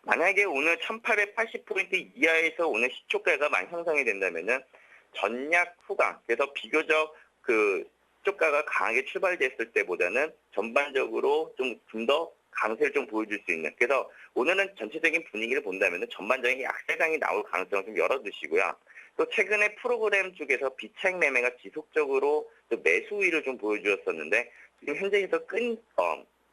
만약에 오늘 1880포인트 이하에서 오늘 시초가가 많이 형성이 된다면은 전약 후강, 그래서 비교적 그 시초가가 강하게 출발됐을 때보다는 전반적으로 좀 더 강세를 좀 보여줄 수 있는, 그래서 오늘은 전체적인 분위기를 본다면은 전반적인 약세장이 나올 가능성을 좀 열어두시고요. 또 최근에 프로그램 쪽에서 비차익 매매가 지속적으로 또 매수 우위를 좀 보여주었었는데, 지금 현재에서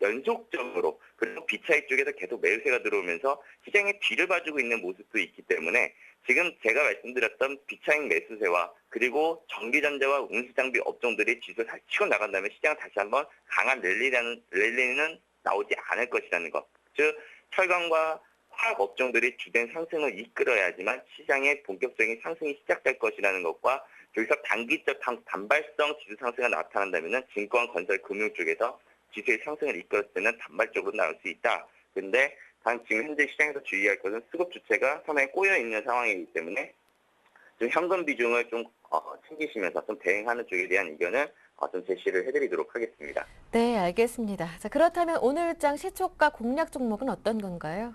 연속적으로, 그리고 비차익 쪽에서 계속 매수세가 들어오면서 시장의 뒤를 봐주고 있는 모습도 있기 때문에 지금 제가 말씀드렸던 비차익 매수세와 그리고 전기전자와 운수장비 업종들이 지수 잘 치고 나간다면 시장은 다시 한번 강한 랠리는 나오지 않을 것이라는 것. 즉 철강과 화학 업종들이 주된 상승을 이끌어야지만 시장의 본격적인 상승이 시작될 것이라는 것과, 여기서 단기적 단발성 지수 상승가 나타난다면 증권, 건설, 금융 쪽에서 지수의 상승을 이끌었을 때는 단발적으로 나올 수 있다. 그런데 지금 현재 시장에서 주의할 것은 수급 주체가 상당히 꼬여 있는 상황이기 때문에 좀 현금 비중을 좀 챙기시면서 좀 대응하는 쪽에 대한 의견을 좀 제시를 해드리도록 하겠습니다. 네, 알겠습니다. 자, 그렇다면 오늘장 시초가 공략 종목은 어떤 건가요?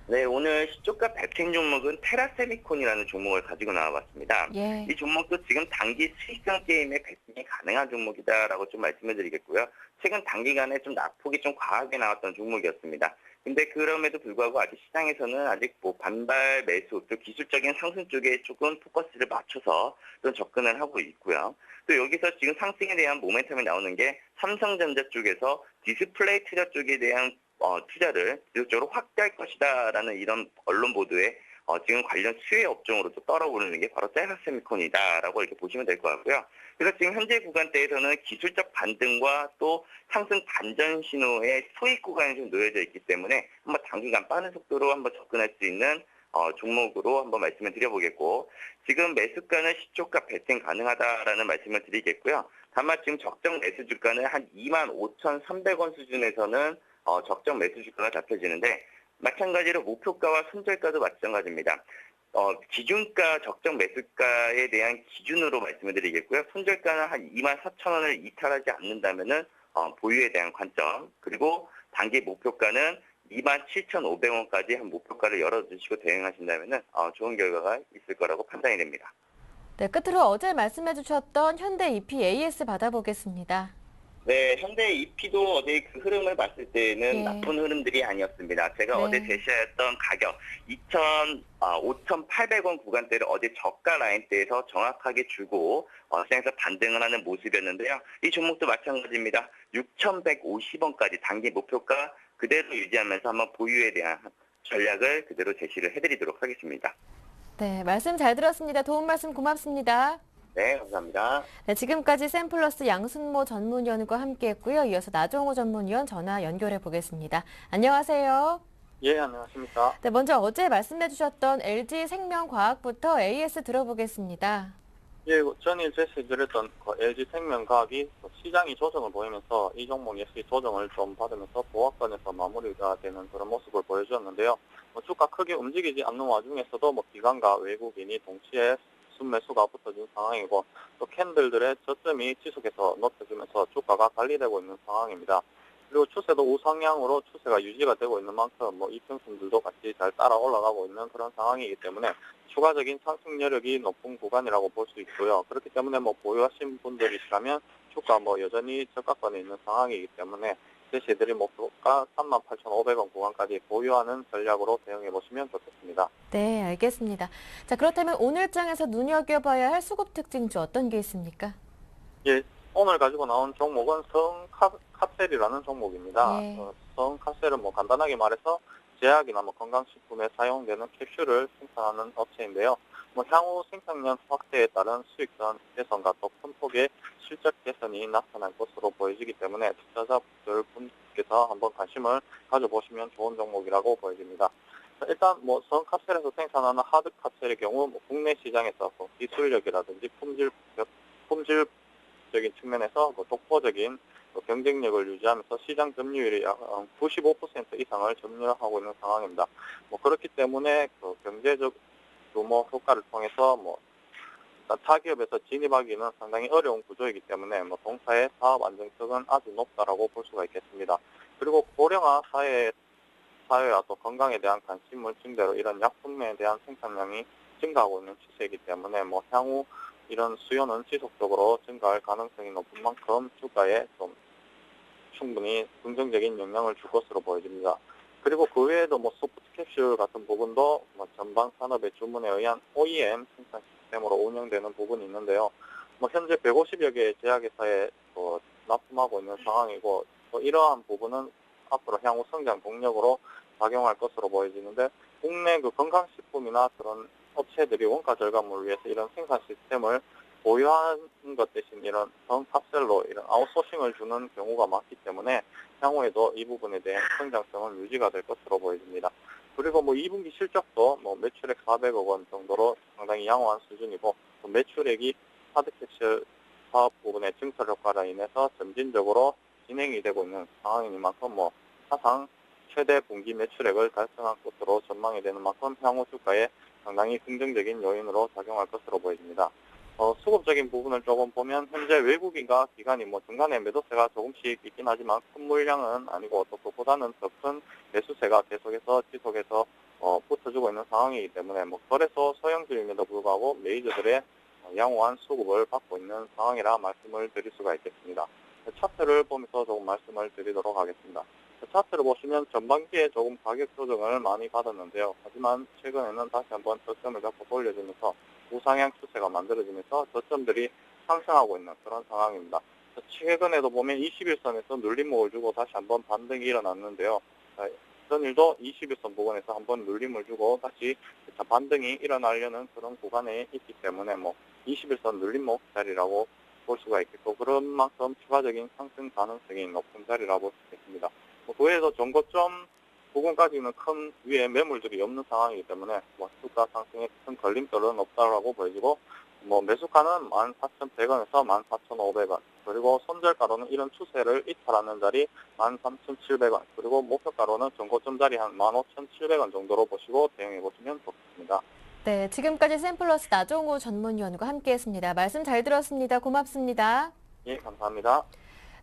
네, 오늘 시초가 베팅 종목은 테라세미콘이라는 종목을 가지고 나와봤습니다. 예. 이 종목도 지금 단기 수익성 게임에 베팅이 가능한 종목이다라고 좀 말씀을 드리겠고요. 최근 단기간에 좀 낙폭이 좀 과하게 나왔던 종목이었습니다. 근데 그럼에도 불구하고 아직 시장에서는 아직 반발 매수, 또 기술적인 상승 쪽에 조금 포커스를 맞춰서 좀 접근을 하고 있고요. 또 여기서 지금 상승에 대한 모멘텀이 나오는 게 삼성전자 쪽에서 디스플레이 투자 쪽에 대한 투자를 지속적으로 확대할 것이다라는 이런 언론 보도에 지금 관련 수혜 업종으로 또 떠오르는 게 바로 테라세미콘이다라고 이렇게 보시면 될 것 같고요. 그래서 지금 현재 구간대에서는 기술적 반등과 또 상승 반전 신호의 소액 구간이 좀 놓여져 있기 때문에 한번 단기간 빠른 속도로 한번 접근할 수 있는 종목으로 한번 말씀을 드려보겠고, 지금 매수가는 시초가 베팅 가능하다라는 말씀을 드리겠고요. 다만 지금 적정 매수 주가는 한 25,300원 수준에서는 적정 매수 주가가 잡혀지는데, 마찬가지로 목표가와 손절가도 마찬가지입니다. 기준가, 적정 매수가에 대한 기준으로 말씀을 드리겠고요. 손절가는 한 24,000원을 이탈하지 않는다면은 보유에 대한 관점, 그리고 단기 목표가는 27,500원까지 한 목표가를 열어두시고 대응하신다면은 좋은 결과가 있을 거라고 판단이 됩니다. 네, 끝으로 어제 말씀해 주셨던 현대 EPAS 받아보겠습니다. 네, 현대 EP도 어제 그 흐름을 봤을 때는 예. 나쁜 흐름들이 아니었습니다. 제가 네. 어제 제시했던 가격 5,800원 구간대를 어제 저가 라인대에서 정확하게 주고 시장에서 반등을 하는 모습이었는데요. 이 종목도 마찬가지입니다. 6,150원까지 단기 목표가 그대로 유지하면서 한번 보유에 대한 전략을 그대로 제시를 해드리도록 하겠습니다. 네, 말씀 잘 들었습니다. 도움 말씀 고맙습니다. 네, 감사합니다. 네, 지금까지 샘플러스 양순모 전문위원과 함께했고요. 이어서 나종호 전문위원 전화 연결해 보겠습니다. 안녕하세요. 예, 안녕하십니까. 네, 먼저 어제 말씀해 주셨던 LG생명과학부터 AS 들어보겠습니다. 예, 전일 제시드렸던 LG생명과학이 시장이 조정을 보이면서 이 종목 역시 조정을 좀 받으면서 보합권에서 마무리가 되는 그런 모습을 보여주었는데요. 주가 크게 움직이지 않는 와중에서도 기관과 외국인이 동시에 순매수가 붙어진 상황이고, 또 캔들들의 저점이 지속해서 높여지면서 주가가 관리되고 있는 상황입니다. 그리고 추세도 우상향으로 추세가 유지가 되고 있는 만큼 이평선들도 같이 잘 따라 올라가고 있는 그런 상황이기 때문에 추가적인 상승 여력이 높은 구간이라고 볼 수 있고요. 그렇기 때문에 보유하신 분들이시라면 주가 여전히 저가권에 있는 상황이기 때문에 제시해드린 목표가 38,500원 구간까지 보유하는 전략으로 대응해 보시면 좋겠습니다. 네, 알겠습니다. 자, 그렇다면 오늘장에서 눈여겨봐야 할 수급 특징주 어떤 게 있습니까? 예, 오늘 가지고 나온 종목은 성카셀이라는 종목입니다. 예. 성카셀은 간단하게 말해서 제약이나 건강식품에 사용되는 캡슐을 생산하는 업체인데요. 향후 생산량 확대에 따른 수익성 개선과 더 큰 폭의 실적 개선이 나타날 것으로 보여지기 때문에 투자자분들께서 한번 관심을 가져보시면 좋은 종목이라고 보여집니다. 일단 뭐 성카셀에서 생산하는 하드 카셀의 경우 뭐 국내 시장에서 뭐 기술력이라든지 품질적인 측면에서 뭐 독보적인 경쟁력을 유지하면서 시장 점유율이 약 95% 이상을 점유하고 있는 상황입니다. 뭐 그렇기 때문에 그 경제적 규모 효과를 통해서 뭐 일단 타기업에서 진입하기는 상당히 어려운 구조이기 때문에 뭐 동사의 사업 안정성은 아주 높다라고 볼 수가 있겠습니다. 그리고 고령화 사회와 또 건강에 대한 관심을 증대로 이런 약품에 대한 생산량이 증가하고 있는 추세이기 때문에 뭐 향후 이런 수요는 지속적으로 증가할 가능성이 높은 만큼 주가에 좀 충분히 긍정적인 영향을 줄 것으로 보여집니다. 그리고 그 외에도 뭐 소프트 캡슐 같은 부분도 뭐 전방 산업의 주문에 의한 OEM 생산 시스템으로 운영되는 부분이 있는데요. 뭐 현재 150여 개의 제약회사에 납품하고 있는 상황이고 또 이러한 부분은 앞으로 향후 성장 동력으로 작용할 것으로 보여지는데 국내 그 건강식품이나 그런 업체들이 원가 절감을 위해서 이런 생산 시스템을 보유하는 것 대신 이런 성카셀로 이런 아웃소싱을 주는 경우가 많기 때문에 향후에도 이 부분에 대한 성장성은 유지가 될 것으로 보여집니다. 그리고 뭐 2분기 실적도 뭐 매출액 400억 원 정도로 상당히 양호한 수준이고 또 매출액이 하드캡슐 사업 부분의 증설 효과로 인해서 점진적으로 진행이 되고 있는 상황이니만큼 뭐 사상 최대 분기 매출액을 달성할 것으로 전망이 되는 만큼 향후 주가에 상당히 긍정적인 요인으로 작용할 것으로 보여집니다. 수급적인 부분을 조금 보면 현재 외국인과 기관이 뭐 중간에 매도세가 조금씩 있긴 하지만 큰 물량은 아니고 또 그보다는 더 큰 매수세가 계속해서 지속해서 붙어주고 있는 상황이기 때문에 뭐 거래소 소형주임에도 불구하고 메이저들의 양호한 수급을 받고 있는 상황이라 말씀을 드릴 수가 있겠습니다. 차트를 보면서 조금 말씀을 드리도록 하겠습니다. 차트를 보시면 전반기에 조금 가격 조정을 많이 받았는데요. 하지만 최근에는 다시 한번 저점을 잡고 올려주면서 우상향 추세가 만들어지면서 저점들이 상승하고 있는 그런 상황입니다. 최근에도 보면 21선에서 눌림목을 주고 다시 한번 반등이 일어났는데요. 전일도 21선 부근에서 한번 눌림을 주고 다시 반등이 일어나려는 그런 구간에 있기 때문에 뭐 21선 눌림목 자리라고 볼 수가 있겠고 그런 만큼 추가적인 상승 가능성이 높은 자리라고 볼 수 있겠습니다. 그 외에도 정고점 부근까지는 큰 위에 매물들이 없는 상황이기 때문에 뭐 주가 상승에 큰 걸림돌은 없다라고 보여지고 뭐 매수가는 14,100원에서 14,500원 그리고 손절가로는 이런 추세를 이탈하는 자리 13,700원 그리고 목표가로는 정고점 자리 한 15,700원 정도로 보시고 대응해 보시면 좋겠습니다. 네, 지금까지 샘플러스 나종우 전문위원과 함께했습니다. 말씀 잘 들었습니다. 고맙습니다. 예, 감사합니다.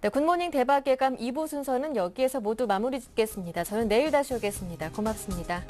네, 굿모닝 대박예감 2부 순서는 여기에서 모두 마무리 짓겠습니다. 저는 내일 다시 오겠습니다. 고맙습니다.